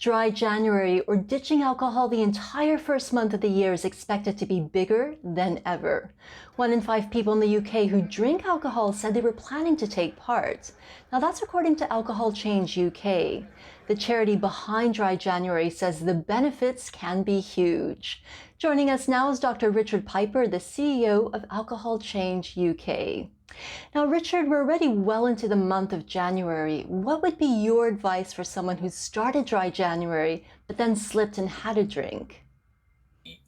Dry January, or ditching alcohol the entire first month of the year, is expected to be bigger than ever. 1 in 5 people in the UK who drink alcohol said they were planning to take part. Now that's according to Alcohol Change UK. The charity behind Dry January says the benefits can be huge. Joining us now is Dr. Richard Piper, the CEO of Alcohol Change UK. Now, Richard, we're already well into the month of January. What would be your advice for someone who started Dry January, but then slipped and had a drink?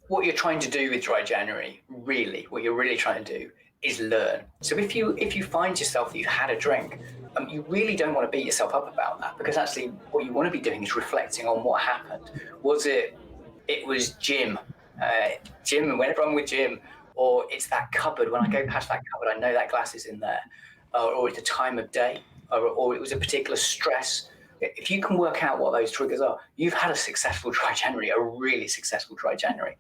What you're trying to do with Dry January, what you're really trying to do is learn. So if you find yourself that you've had a drink, you really don't want to beat yourself up about that, because actually what you want to be doing is reflecting on what happened. It was gym, and whenever I'm with Jim, or it's that cupboard. When I go past that cupboard, I know that glass is in there, or it's the time of day, or it was a particular stress. If you can work out what those triggers are, you've had a successful Dry January, a really successful Dry January.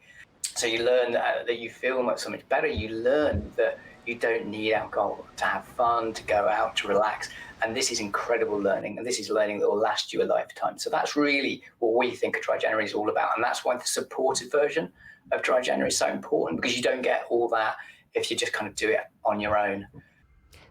So you learn that you feel so much better. You learn that you don't need alcohol to have fun, to go out, to relax. And this is incredible learning, and this is learning that will last you a lifetime. So that's really what we think a Dry January is all about. And that's why the supported version of Dry January is so important, because you don't get all that if you just kind of do it on your own.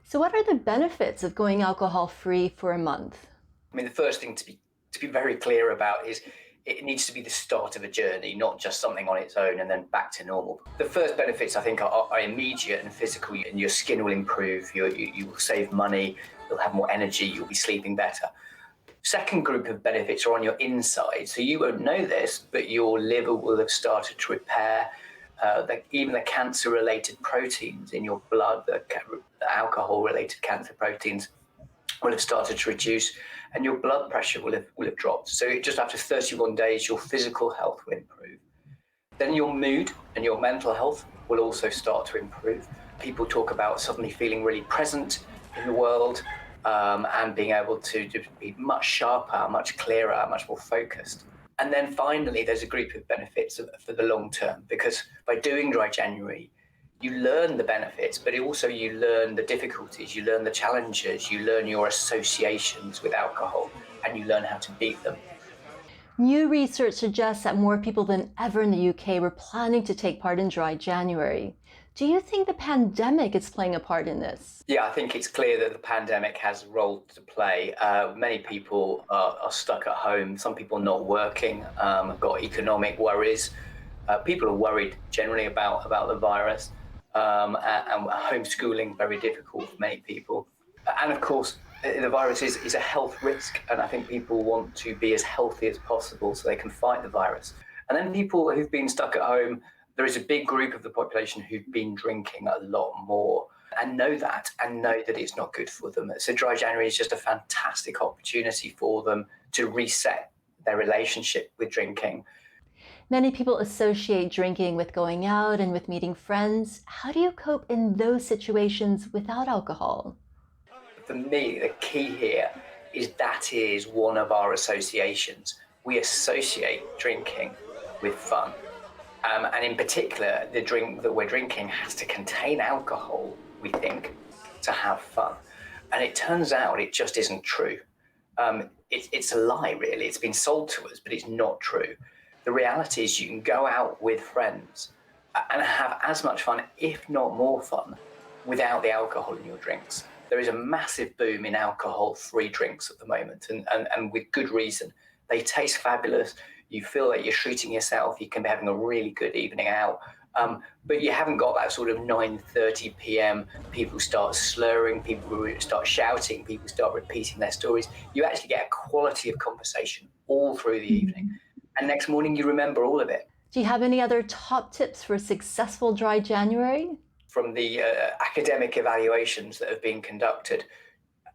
So what are the benefits of going alcohol-free for a month? I mean, the first thing to be very clear about is it needs to be the start of a journey, not just something on its own and then back to normal. The first benefits, I think, are immediate and physical, and your skin will improve, you will save money, you'll have more energy, you'll be sleeping better. Second group of benefits are on your inside. So you won't know this, but your liver will have started to repair. Even the cancer-related proteins in your blood, the alcohol-related cancer proteins, will have started to reduce, and your blood pressure will have dropped. So just after 31 days, your physical health will improve. Then your mood and your mental health will also start to improve. People talk about suddenly feeling really present in the world, and being able to be much sharper, much clearer, much more focused. And then finally, there's a group of benefits for the long term, because by doing Dry January, you learn the benefits, but also you learn the difficulties, you learn the challenges, you learn your associations with alcohol, and you learn how to beat them. New research suggests that more people than ever in the UK were planning to take part in Dry January. Do you think the pandemic is playing a part in this? Yeah, I think it's clear that the pandemic has a role to play. Many people are stuck at home. Some people not working, have got economic worries. People are worried generally about the virus, and homeschooling very difficult for many people. And of course, the virus is a health risk, and I think people want to be as healthy as possible so they can fight the virus. And then people who've been stuck at home, there is a big group of the population who've been drinking a lot more and know that it's not good for them. So Dry January is just a fantastic opportunity for them to reset their relationship with drinking. Many people associate drinking with going out and with meeting friends. How do you cope in those situations without alcohol? For me, the key here is that is one of our associations. We associate drinking with fun. And in particular, the drink that we're drinking has to contain alcohol, we think, to have fun. And it turns out it just isn't true. It's a lie, really. It's been sold to us, but it's not true. The reality is you can go out with friends and have as much fun, if not more fun, without the alcohol in your drinks. There is a massive boom in alcohol-free drinks at the moment, and with good reason. They taste fabulous. You feel like you're treating yourself. You can be having a really good evening out, but you haven't got that sort of 9:30 p.m. People start slurring, people start shouting, people start repeating their stories. You actually get a quality of conversation all through the evening, and next morning you remember all of it. Do you have any other top tips for a successful Dry January? From the academic evaluations that have been conducted,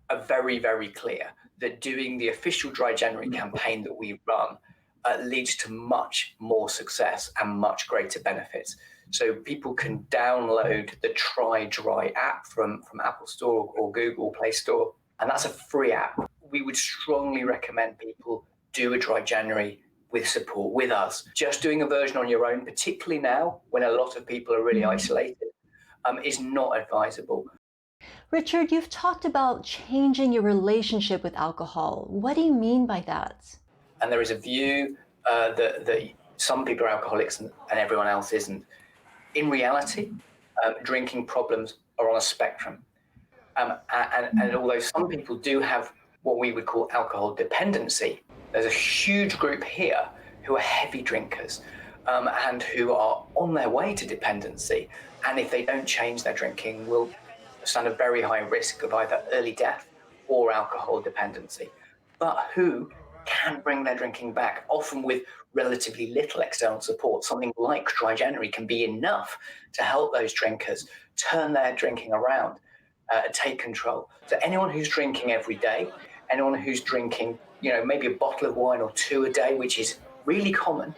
are very, very clear that doing the official Dry January campaign that we run leads to much more success and much greater benefits. So people can download the Try Dry app from Apple Store or Google Play Store, and that's a free app. We would strongly recommend people do a Dry January with support, with us. Just doing a version on your own, particularly now when a lot of people are really isolated, is not advisable. Richard, you've talked about changing your relationship with alcohol. What do you mean by that? And there is a view that some people are alcoholics and everyone else isn't. In reality, drinking problems are on a spectrum. And although some people do have what we would call alcohol dependency, there's a huge group here who are heavy drinkers and who are on their way to dependency. And if they don't change their drinking, will stand a very high risk of either early death or alcohol dependency, but who can bring their drinking back, often with relatively little external support. Something like Dry January can be enough to help those drinkers turn their drinking around, take control. So anyone who's drinking every day, anyone who's drinking, maybe a bottle of wine or two a day, which is really common,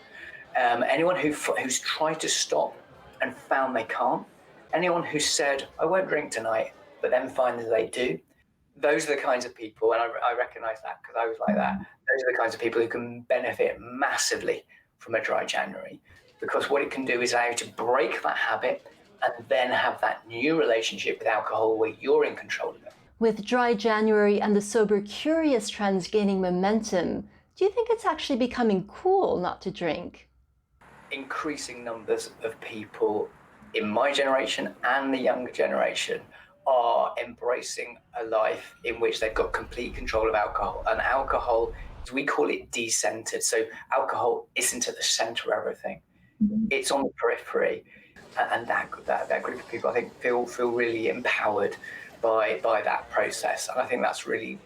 anyone who's tried to stop and found they can't, anyone who said, I won't drink tonight, but then find that they do, those are the kinds of people, and I recognize that because I was like that, those are the kinds of people who can benefit massively from a Dry January, because what it can do is allow you to break that habit and then have that new relationship with alcohol where you're in control of it. With Dry January and the Sober Curious trends gaining momentum, do you think it's actually becoming cool not to drink? Increasing numbers of people in my generation and the younger generation are embracing a life in which they've got complete control of alcohol. And alcohol, as we call it, decentered. So alcohol isn't at the center of everything. It's on the periphery. And that group of people, I think, feel really empowered by that process. And I think that's really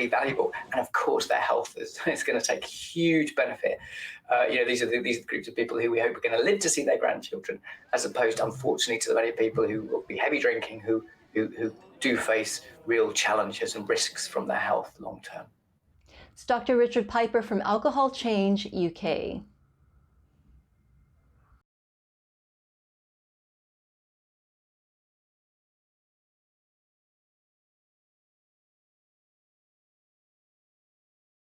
valuable. And of course, their health is going to take huge benefit. These are the groups of people who we hope are going to live to see their grandchildren, as opposed, unfortunately, to the many people who will be heavy drinking, who do face real challenges and risks from their health long term. It's Dr. Richard Piper from Alcohol Change UK.